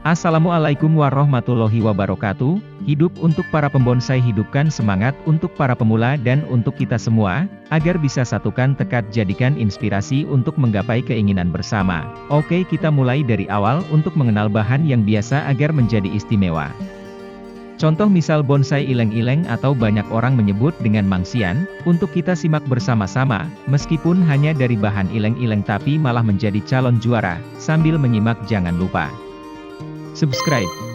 Assalamualaikum warahmatullahi wabarakatuh. Hidup untuk para pembonsai, hidupkan semangat untuk para pemula dan untuk kita semua, agar bisa satukan tekad, jadikan inspirasi untuk menggapai keinginan bersama. Oke, kita mulai dari awal untuk mengenal bahan yang biasa agar menjadi istimewa. Contoh misal bonsai ileng-ileng atau banyak orang menyebut dengan mangsian, untuk kita simak bersama-sama, meskipun hanya dari bahan ileng-ileng tapi malah menjadi calon juara. Sambil menyimak jangan lupa subscribe.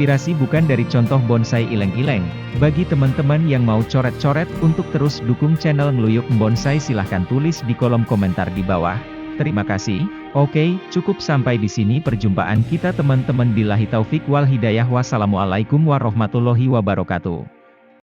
inspirasi bukan dari contoh bonsai ileng-ileng. Bagi teman-teman yang mau coret-coret untuk terus dukung channel Ngeluyuk Bonsai, silahkan tulis di kolom komentar di bawah. Terima kasih. Oke, cukup sampai di sini perjumpaan kita teman-teman. Billahi taufik wal hidayah. Wassalamualaikum warahmatullahi wabarakatuh.